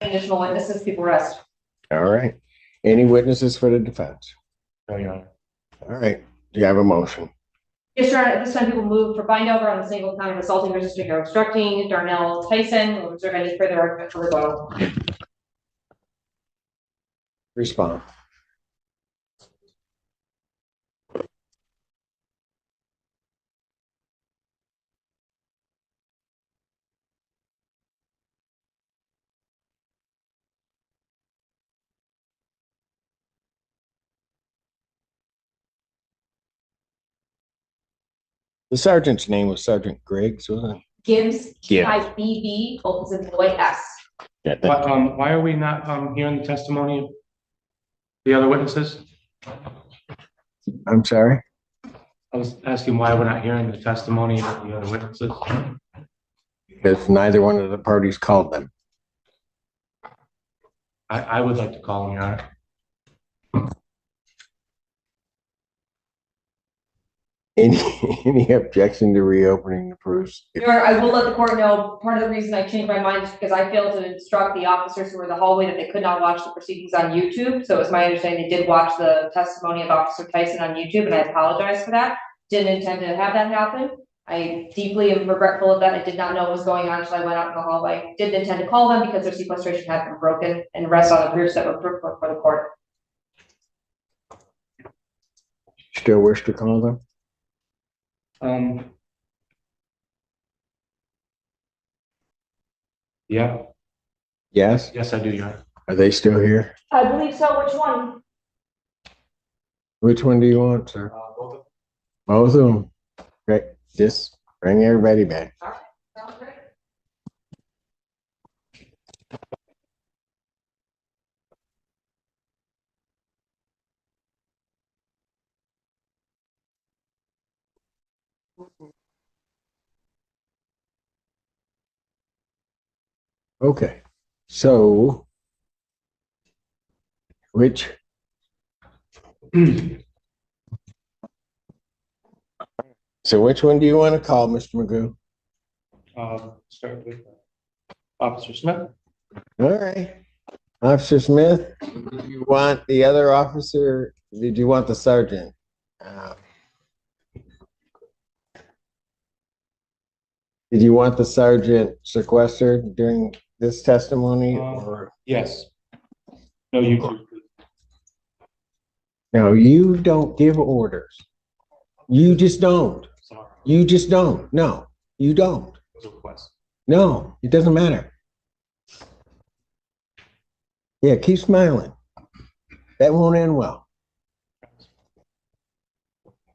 Additional witnesses, people rest. All right. Any witnesses for the defense? No, Your Honor. All right. Do you have a motion? Yes, Your Honor. At this time, people move for bind over on the single count of assaulting, resisting, or obstructing Darnell Tyson. Will reserve any further argument for rebuttal. Respond. The sergeant's name was Sergeant Griggs, wasn't it? Gibbs, Gibbs. IBB, both is in Boy S. Yeah, Why are we not hearing the testimony of the other witnesses? I'm sorry. I was asking why we're not hearing the testimony of the other witnesses. Because neither one of the parties called them. I would like to call them, Your Honor. Any objection to reopening the proofs? Your Honor, I will let the court know, part of the reason I changed my mind is because I failed to instruct the officers who were in the hallway that they could not watch the proceedings on YouTube. So it's my understanding they did watch the testimony of Officer Tyson on YouTube, and I apologize for that. Didn't intend to have that happen. I deeply am regretful of that. I did not know what was going on until I went out in the hallway. Didn't intend to call them because their sequestration had been broken and rest on the proofs that were put for the court. Still wish to call them? Yeah. Yes. Yes, I do, Your Honor. Are they still here? I believe so. Which one? Which one do you want, sir? Both of Both of them. Great. Just bring everybody back. Sounds great. Okay. So, which? So which one do you want to call, Mr. Magoo? Start with Officer Smith. All right. Officer Smith, do you want the other officer? Did you want the sergeant? Did you want the sergeant sequestered during this testimony or? Yes. No, you do. No, you don't give orders. You just don't. Sorry. You just don't. No, you don't. It was a request. No, it doesn't matter. Yeah, keep smiling. That won't end well.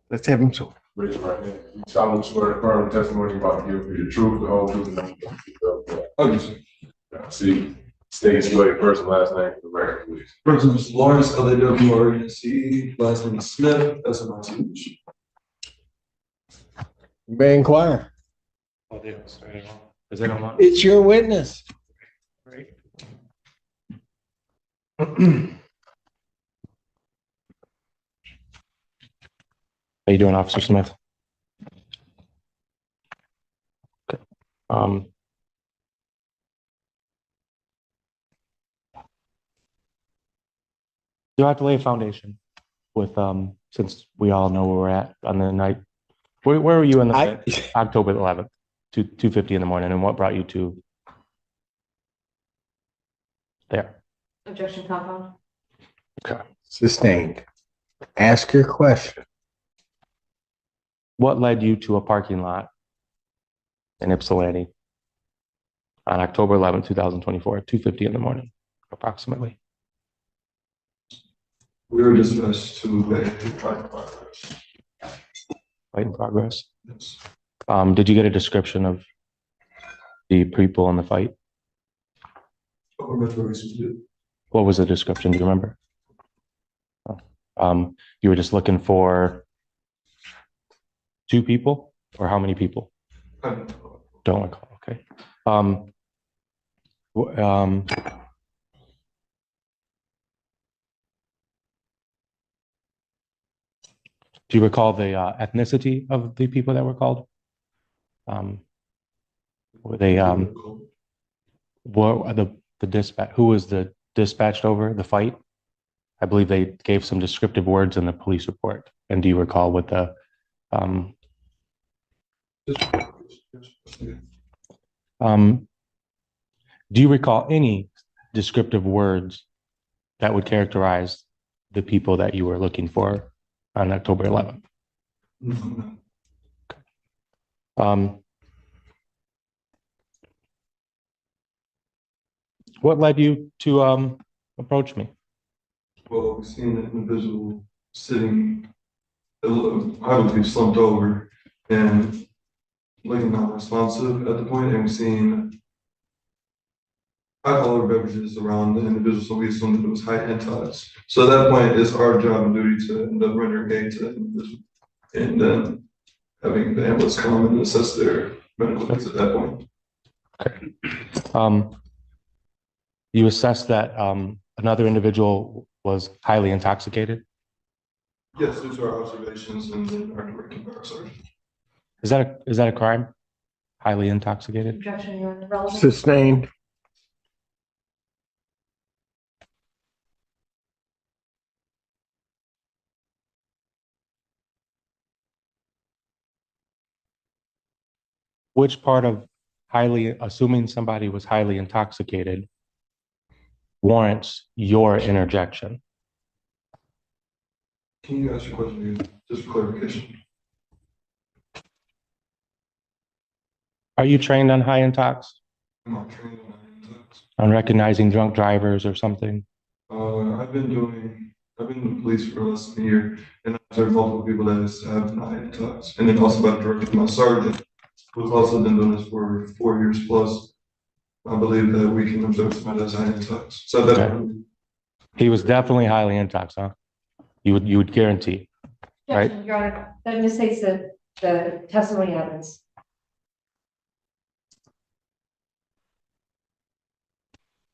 Let's have him so. Raise your right hand. You solemnly swear to affirm the testimony you're about to give be the truth, the whole truth, and nothing but the truth. Okay, sir. See, state your first and last name for the record, please. First name is Lawrence, LAWRENCE, last name is Smith, SMITH. You may inquire. Oh, they don't start at all because they don't want. It's your witness. Right. How you doing, Officer Smith? Okay. You'll have to lay a foundation with since we all know where we're at on the night. Where were you on the October 11th, 2:50 in the morning, and what brought you to there? Objection compound. Okay. Sustained. Ask your question. What led you to a parking lot in Ypsilanti on October 11th, 2024, at 2:50 in the morning, approximately? We were dismissed to a fight progress. Fight in progress. Yes. Did you get a description of the people in the fight? What was the description? Do you remember? Oh. You were just looking for 2 people, or how many people? Don't recall. Okay. Do you recall the ethnicity of the people that were called? Were they what are the who was the dispatched over the fight? I believe they gave some descriptive words in the police report. And do you recall what the, do you recall any descriptive words that would characterize the people that you were looking for on October 11th? What led you to approach me? Well, we've seen an individual sitting, I believe, slumped over and looking non-responsive at the point, and we've seen alcoholic beverages around the individual, so we assumed that it was high intox. So at that point, it's our job and duty to end up rendering aid to that individual, and then having the ambulance come and assess their medical needs at that point. You assessed that another individual was highly intoxicated? Yes, due to our observations and then our directing by our sergeant. Is that a crime? Highly intoxicated? Objection, Your Honor. Relevant. Sustained. Which part of assuming somebody was highly intoxicated warrants your interjection? Can you ask your question again, just for clarification? Are you trained on high intox? Am I trained on high intox? On recognizing drunk drivers or something? I've been in the police for less than a year, and I've observed multiple people that have been high intox, and then also by the direction of my sergeant, who's also been doing this for 4 years plus. I believe that we can observe somebody that's high intox. So that He was definitely highly intox, huh? You would guarantee, right? Objection, Your Honor. That misstates the testimony evidence.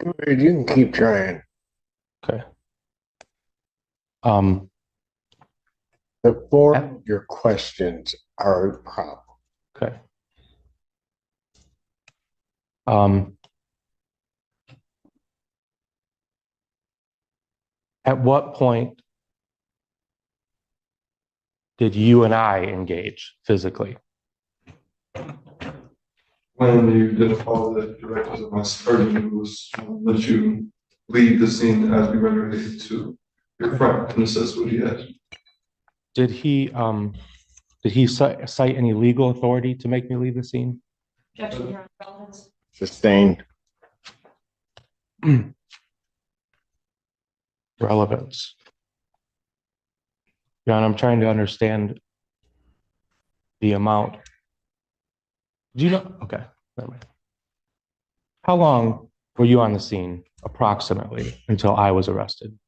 You can keep trying. Okay. The form of your questions are a problem. Okay. At what point did you and I engage physically? when you didn't follow the directives of my sergeant, who was let you leave the scene as we render aid to your friend and assess what he has. Did he cite any legal authority to make me leave the scene? Objection, Your Honor. Relevance. Sustained. Relevance. John, I'm trying to understand the amount. Do you know? Okay, never mind. How long were you on the scene approximately until I was arrested?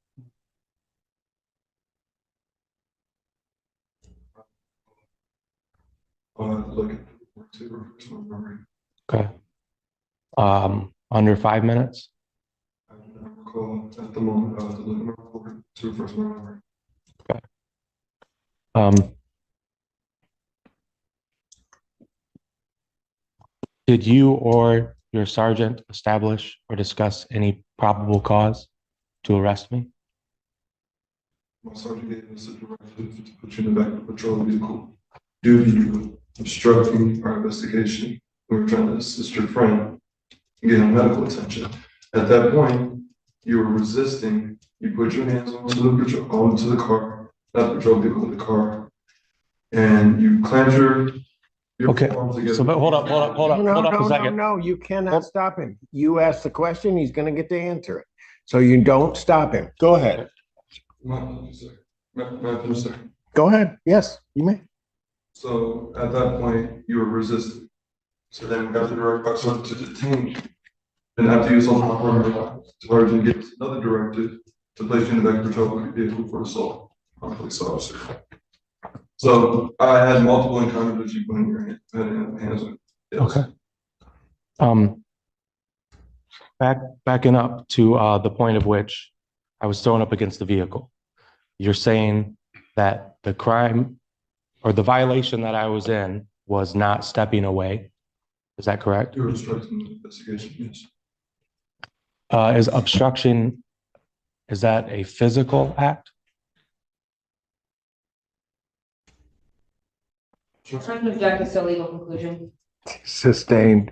Look at to refresh my memory. Okay. Under 5 minutes? I do not recall at the moment. I have to look at my report to refresh my memory. Did you or your sergeant establish or discuss any probable cause to arrest me? My sergeant gave us a directive to put you in the back of the patrol vehicle due to you obstructing our investigation. We were trying to assist your friend in getting medical attention. At that point, you were resisting. You put your hands onto the car, not the patrol vehicle, the car, and you clamped your Okay, arms together. so but hold up a second. No, you cannot stop him. You ask the question, he's gonna get to answer it. So you don't stop him. Go ahead. May I finish, sir? Go ahead. Yes, you may. So at that point, you were resisting. So then we got the direct by sergeant to detain you. And after you saw my partner, sergeant gave us another directive to place you in the back of the patrol vehicle for assault on a police officer. So I had multiple encounters with you putting your hands on. Yes. Okay. Backing up to the point of which I was thrown up against the vehicle. You're saying that the crime or the violation that I was in was not stepping away. Is that correct? You were obstructing the investigation, yes. Is obstruction, is that a physical act? I'm going to object this to a legal conclusion. Sustained.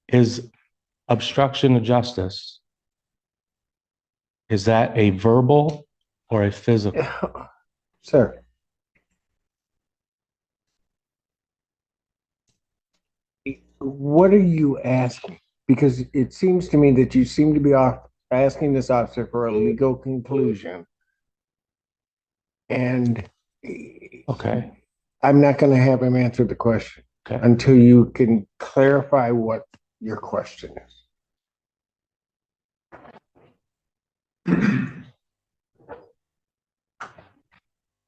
Is obstruction of justice, is that a verbal or a physical? Sir. What are you asking? Because it seems to me that you seem to be asking this officer for a legal conclusion. And Okay, I'm not going to have him answer the question okay. until you can clarify what your question is.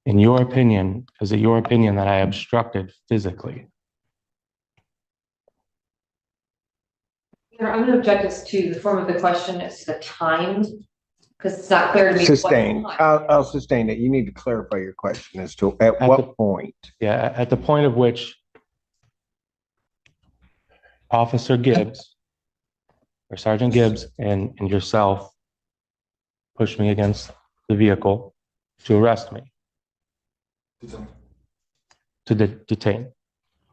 In your opinion, is it your opinion that I obstructed physically? I'm going to object this to the form of the question as to the time, because it's not clear to me. what Sustain. time. I'll sustain it. You need to clarify your question as to at what point. Yeah, at the point of which Officer Gibbs or Sergeant Gibbs and yourself pushed me against the vehicle to arrest me, to detain.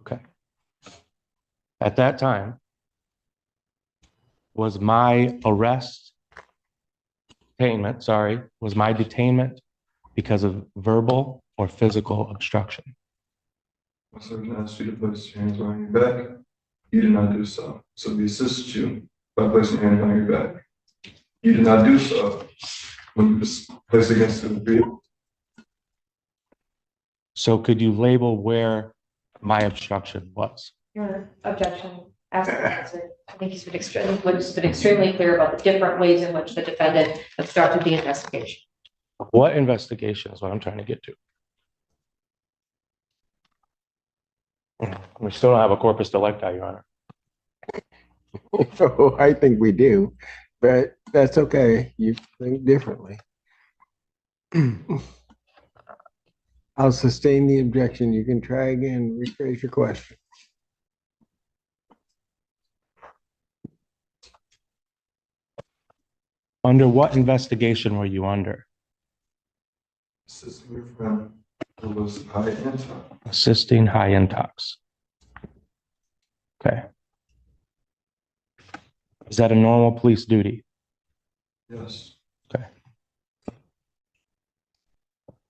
Okay. At that time, was my detainment because of verbal or physical obstruction? My sergeant asked you to place your hands behind your back. You did not do so. So we assist you by placing your hands behind your back. You did not do so when you was placed against the vehicle. So could you label where my obstruction was? Your Honor, objection. Ask the answer. I think he's been extremely clear about the different ways in which the defendant obstructed the investigation. What investigation is what I'm trying to get to? We still don't have a corpus delicti, Your Honor. Oh, I think we do, but that's okay. You think differently. I'll sustain the objection. You can try again, rephrase your question. Under what investigation were you under? Assisting your friend who was high intox. Assisting high intox. Okay. Is that a normal police duty? Yes. Okay.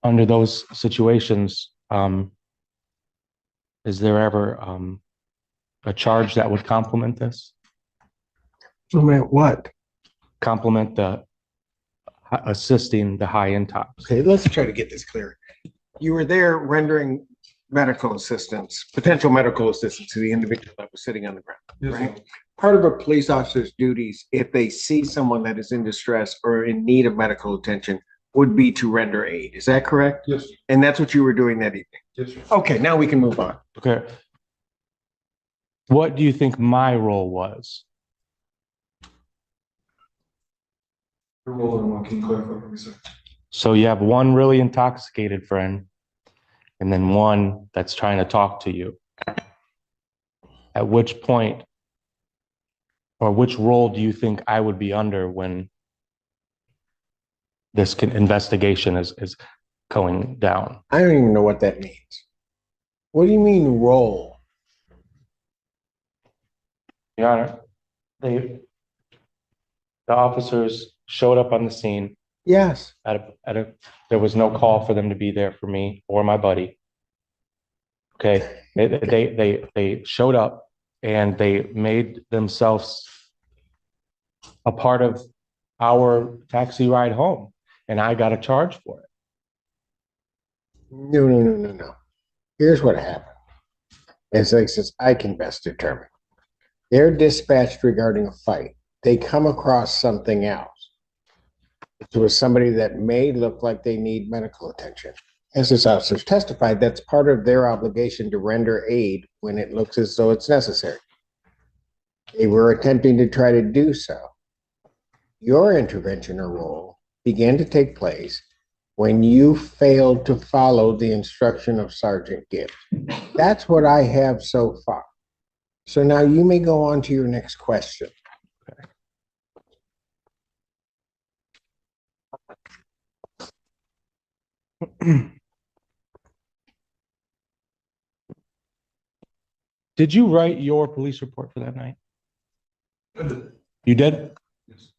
Under those situations, is there ever a charge that would complement this? What? Complement the assisting the high intox. Okay, let's try to get this clear. You were there rendering medical assistance, potential medical assistance to the individual that was sitting on the ground, Yes, right? sir. Part of a police officer's duties, if they see someone that is in distress or in need of medical attention, would be to render aid. Is that correct? Yes, sir. And that's what you were doing that evening. Yes, sir. Okay, now we can move on. Okay. What do you think my role was? Your role in what, can you clarify for me, sir? So you have one really intoxicated friend and then one that's trying to talk to you. At which point or which role do you think I would be under when this investigation is going down? I don't even know what that means. What do you mean role? Your Honor, the officers showed up on the scene Yes. there was no call for them to be there for me or my buddy. Okay, they showed up and they made themselves a part of our taxi ride home, and I got a charge for it. No. Here's what happened. As I says, I can best determine. They're dispatched regarding a fight. They come across something else. It was somebody that may look like they need medical attention. As this officers testified, that's part of their obligation to render aid when it looks as though it's necessary. They were attempting to try to do so. Your intervention or role began to take place when you failed to follow the instruction of Sergeant Gibbs. That's what I have so far. So now you may go on to your next question. Did you write your police report for that night? You did? Yes.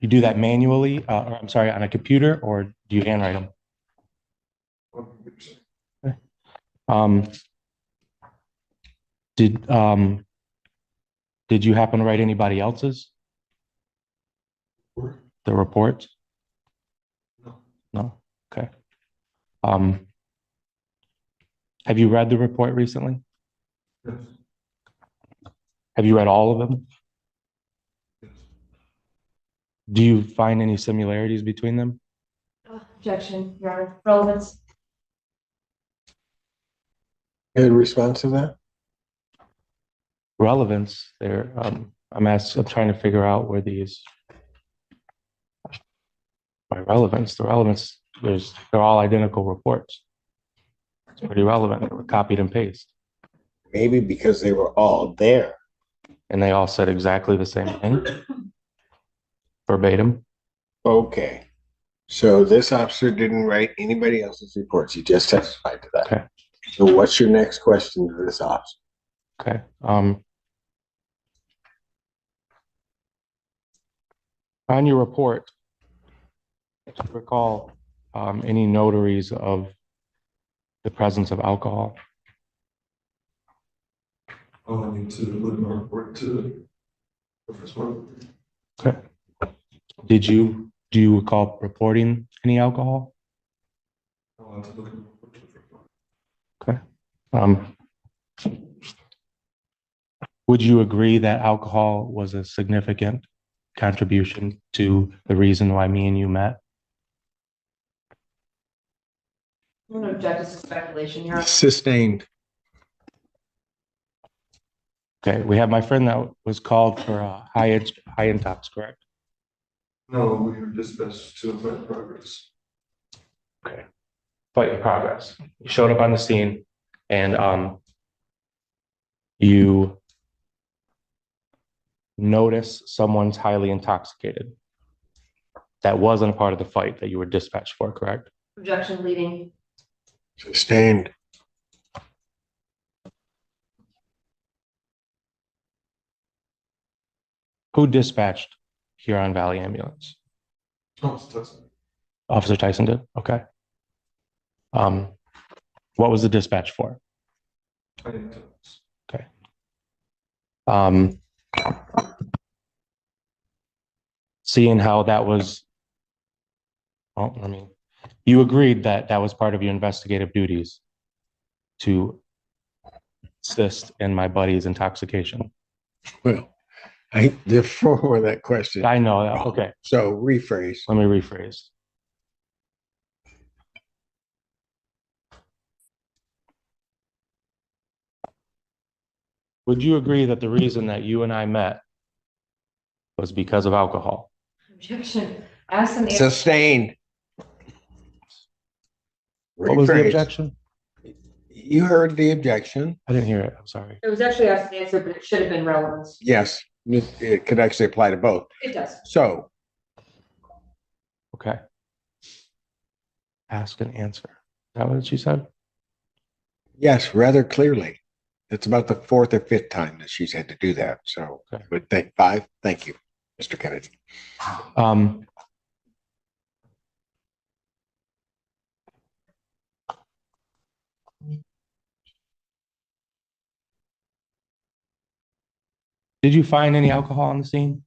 You do that manually, or I'm sorry, on a computer, or do you handwrite them? Um, did you happen to write anybody else's? The report? No. No? Okay. Have you read the report recently? Yes. Have you read all of them? Yes. Do you find any similarities between them? Objection, Your Honor. Relevance. Good response to that? Relevance there. I'm trying to figure out where these by relevance. The relevance, they're all identical reports. It's pretty relevant. They were copied and pasted. Maybe because they were all there. And they all said exactly the same thing. Verbatim. Okay. So this officer didn't write anybody else's reports. He just testified to that. Okay. So what's your next question to this officer? Okay. On your report, do you recall any notaries of the presence of alcohol? I need to look my report to the first one. Okay. Do you recall reporting any alcohol? I'll have to look at my report to the first one. Okay. Would you agree that alcohol was a significant contribution to the reason why me and you met? I'm gonna object to speculation, Your Honor. Sustained. Okay, we have my friend that was called for high intox, correct? No, we were dispatched to event progress. Okay. Fight in progress. You showed up on the scene and you notice someone's highly intoxicated. That wasn't a part of the fight that you were dispatched for, correct? Objection leading. Sustained. Who dispatched Huron Valley Ambulance? Oh, it's Tyson. Officer Tyson did? Okay. What was the dispatch for? I didn't tell us. Okay. Seeing how that was, you agreed that that was part of your investigative duties to assist in my buddy's intoxication. Well, I defer that question. I know that. Okay. So rephrase. Let me rephrase. Would you agree that the reason that you and I met was because of alcohol? Objection. Ask them. Sustained. What was the Rephrase. objection? You heard the objection. I didn't hear it. I'm sorry. It was actually asked and answered, but it should have been relevance. Yes, it could actually apply to both. It does. So Okay. Ask and answer. Is that what she said? yes, rather clearly. It's about the fourth or fifth time that she's had to do that. So, Okay. but five. Thank you, Mr. Kennedy. Did you find any alcohol on the scene?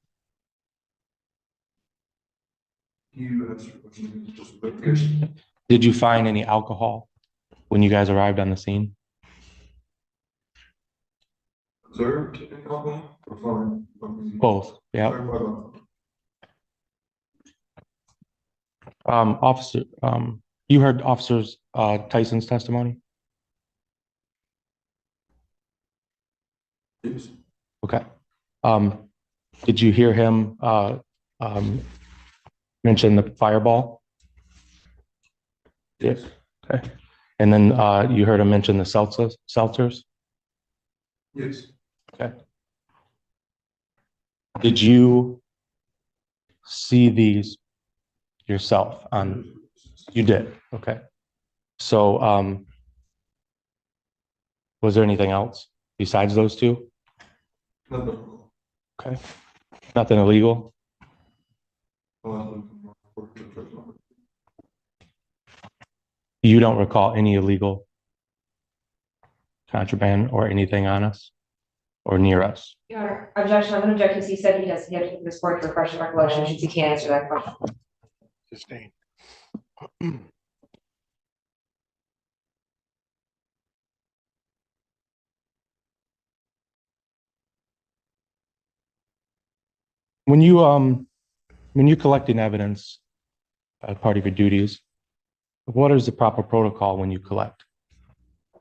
You asked for question, just clarification. Did you find any alcohol when you guys arrived on the scene? Observed in alcohol or fine? Both. Yeah. Officer, you heard Officer Tyson's testimony? Yes. Okay. Did you hear him mention the fireball? Yes. Okay. And then you heard him mention the seltzers? Yes. Okay. Did you see these yourself on, you did, okay. So, was there anything else besides those two? Nothing. Okay, nothing illegal? You don't recall any illegal contraband or anything on us or near us? Your Honor, objection, I'm gonna object because he said he doesn't have this board to refresh recollection, since he can't answer that question. Sustained. When you're collecting evidence as part of your duties, what is the proper protocol when you collect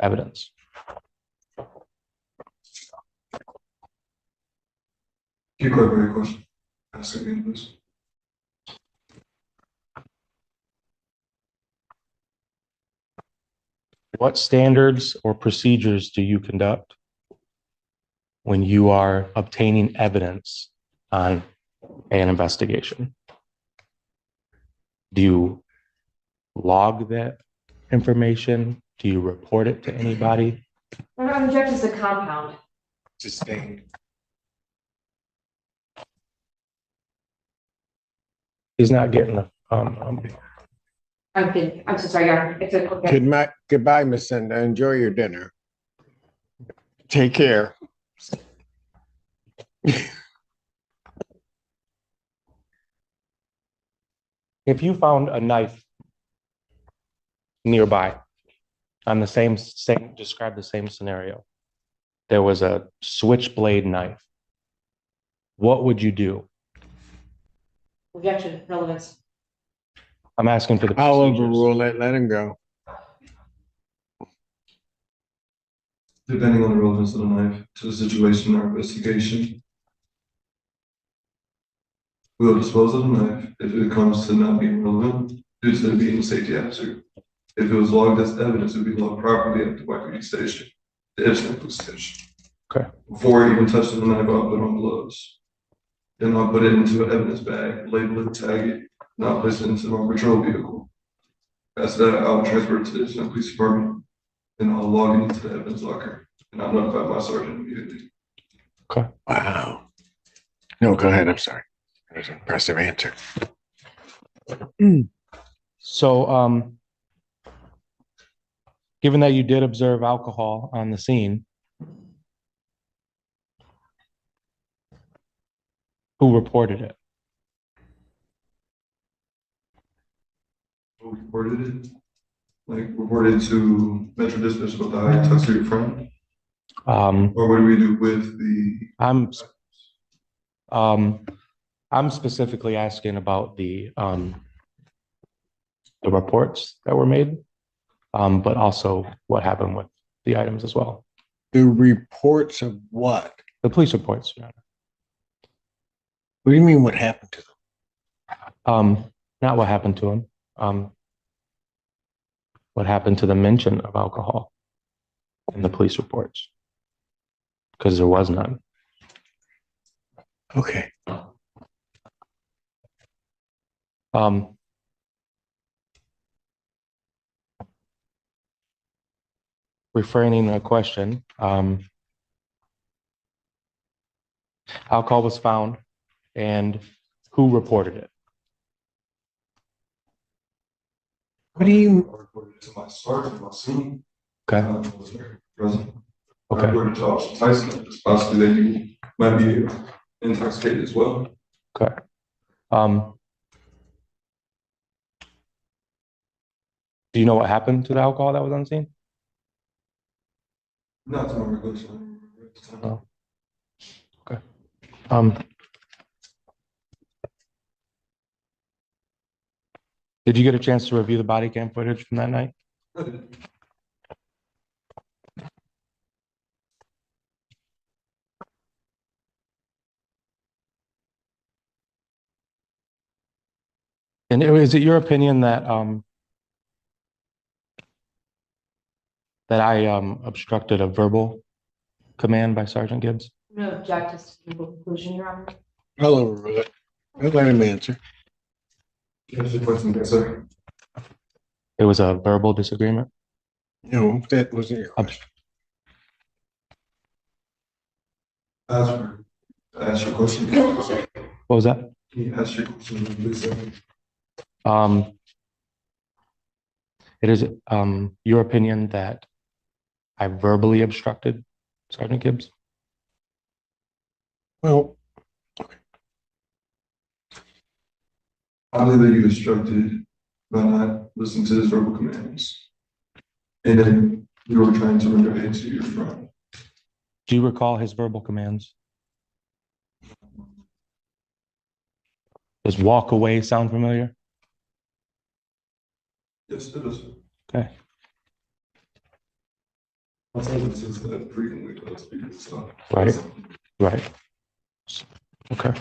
evidence? Can you clarify your question? Ask again, please. What standards or procedures do you conduct when you are obtaining evidence on an investigation? Do you log that information? Do you report it to anybody? I'm objecting to the compound. Sustained. He's not getting the, I'm so sorry, Your Honor. It's a, okay. Goodbye, Miss Cinda. Enjoy your dinner. Take care. if you found a knife nearby on the same, describe the same scenario, there was a switchblade knife, what would you do? Objection, relevance. I'm asking for the I'll procedures. overrule it. Let him go. Depending on the relevance of the knife to the situation or investigation, we'll dispose of the knife if it comes to not being relevant due to it being a safety hazard. If it was logged as evidence, it would be logged properly at the White Station, the incident police station. Okay. Before even touching the knife, I'll put on gloves. Then I'll put it into an evidence bag, label it, tag it, and I'll place it into my patrol vehicle. After that, I'll transfer it to the incident police department, and I'll log it into the evidence locker, and I'll notify my sergeant immediately. Okay. Wow. No, go ahead. I'm sorry. That was an impressive answer. So, given that you did observe alcohol on the scene, who reported it? Who reported it? Like reported to Metro Dispatch about the high intoxicated friend? Or what do we do with the? I'm specifically asking about the reports that were made, but also what happened with the items as well. The reports of what? The police reports. Your What do you mean what happened to them? Honor. Not what happened to him. What happened to the mention of alcohol in the police reports? Because there was none. Okay. Refraining a question, alcohol was found and who reported it? What do you? I reported it to my sergeant, my scene. Okay. Was there present. I Okay. reported to Officer Tyson, it's possibly that you might be intoxicated as well. Okay. Do you know what happened to the alcohol that was on scene? Not to my recollection. Oh. Okay. Did you get a chance to review the body cam footage from that night? And is it your opinion that I obstructed a verbal command by Sergeant Gibbs? No object to the conclusion, Your Honor. I'll overrule it. I'll let him answer. That's your question, yes, sir. It was a verbal disagreement? No, that wasn't your question. Ask your question. What was that? Can you ask your question, please, sir? It is, your opinion that I verbally obstructed Sergeant Gibbs? Well, I believe that you instructed by not listening to his verbal commands. And then you were trying to render aid to your friend. Do you recall his verbal commands? Does walk away sound familiar? Yes, it is. Okay. My son says that frequently to us people, so. Right. Right. Okay.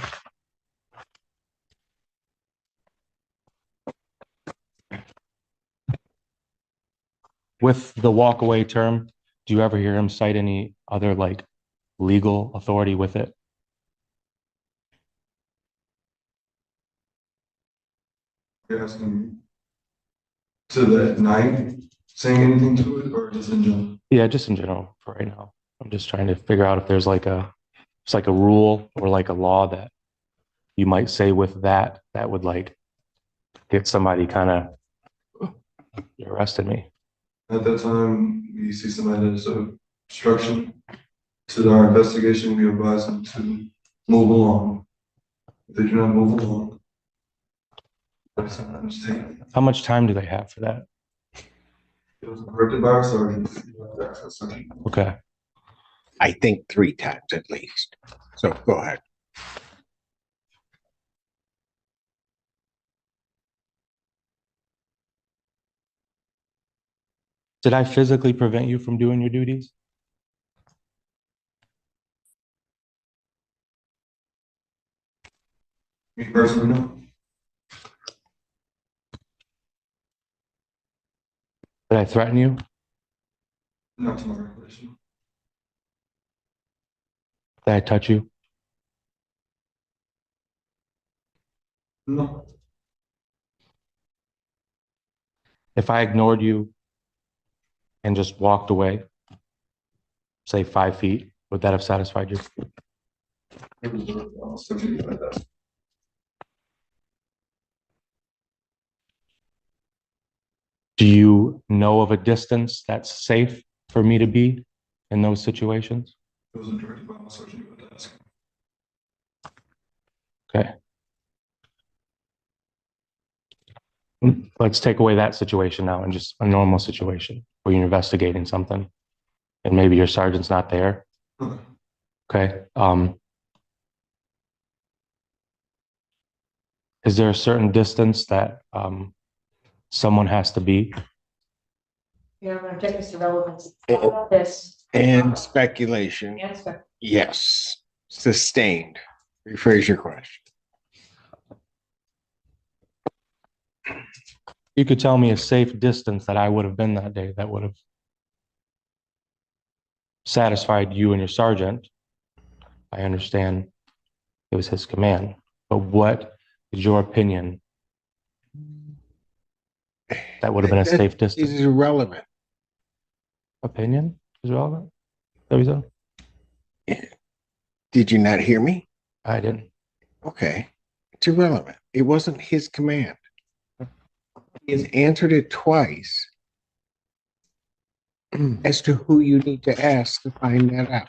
With the walk away term, do you ever hear him cite any other like legal authority with it? You're asking to that night, saying anything to it, or just in general? Yeah, just in general for right now. I'm just trying to figure out if there's like it's like a rule or like a law that you might say with that would like get somebody kind of, you arrested me. At that time, we see somebody that's obstruction to our investigation, we advise them to move along. If they do not move along, that's undertaken. How much time do they have for that? It was corrected by our sergeant. Okay. I think 3 times at least. So go ahead. Did I physically prevent you from doing your duties? Me personally, no. Did I threaten you? Not to my recollection. Did I touch you? No. If I ignored you and just walked away, say 5 feet, would that have satisfied you? It was something like that. Do you know of a distance that's safe for me to be in those situations? It was directed by my sergeant at the desk. Okay. Let's take away that situation now and just a normal situation where you're investigating something and maybe your sergeant's not there. Okay. Okay. Is there a certain distance that someone has to be? Yeah, I'm gonna check Mr. Relevance. Eh, How about this? And speculation, Answer. yes. Sustained. Rephrase your question. You could tell me a safe distance that I would have been that day that would have satisfied you and your sergeant. I understand it was his command, but what is your opinion that would have been a safe It distance? is irrelevant. Opinion is relevant? That was it? Did you not hear me? I didn't. Okay. It's irrelevant. It wasn't his command. He has answered it twice as to who you need to ask to find that out.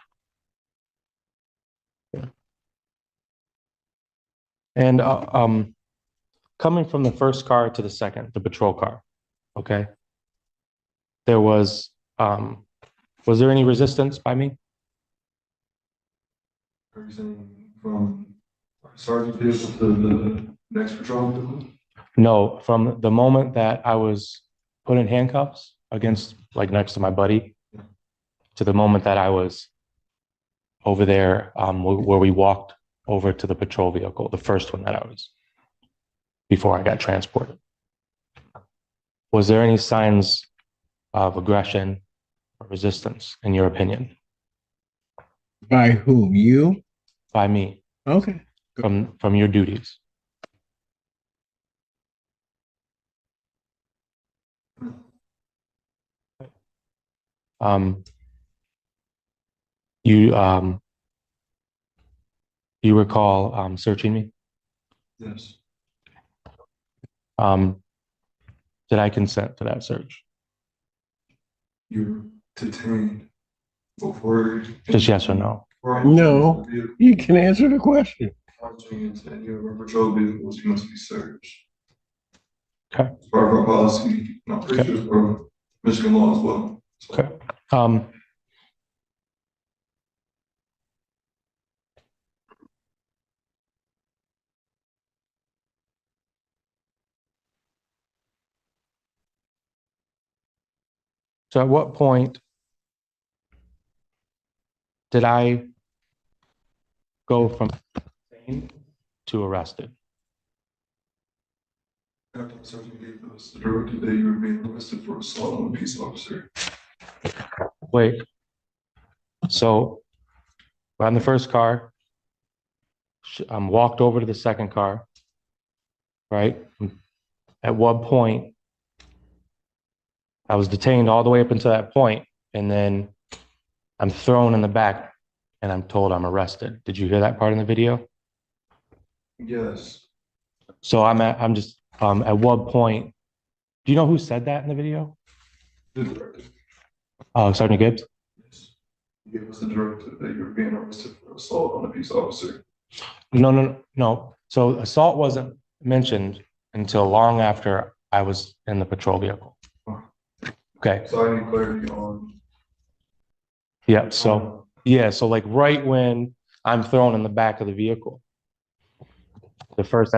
And coming from the first car to the second, the patrol car, okay? There was there any resistance by me? Are you saying from sergeant vehicle to the next patrol vehicle? No, from the moment that I was put in handcuffs against, like next to my buddy, to the moment that I was over there, where we walked over to the patrol vehicle, the first one that I was, before I got transported. Was there any signs of aggression or resistance, in your opinion, By whom? You? by me Okay. from your duties? You you recall searching me? Yes. Did I consent to that search? You were detained before. Just yes or no? No. You can answer the question. And you have a patrol vehicles, you must be searched. Okay. It's part of our policy, and I'm pretty sure it's part of Michigan law as well. So, Okay. So at what point did I go from detained to arrested? after the sergeant gave us the directive that you were being arrested for assault on a peace officer. Wait. So we're on the first car. Walked over to the second car. Right? At what point I was detained all the way up until that point, and then I'm thrown in the back and I'm told I'm arrested. Did you hear that part in the video? Yes. So I'm just at what point, do you know who said that in the video? The directive. Sergeant Gibbs? Yes. You gave us the directive that you were being arrested for assault on a peace officer. No. So assault wasn't mentioned until long after I was in the patrol vehicle. Okay. So I need clarity on. Yeah. So like right when I'm thrown in the back of the vehicle. That's the first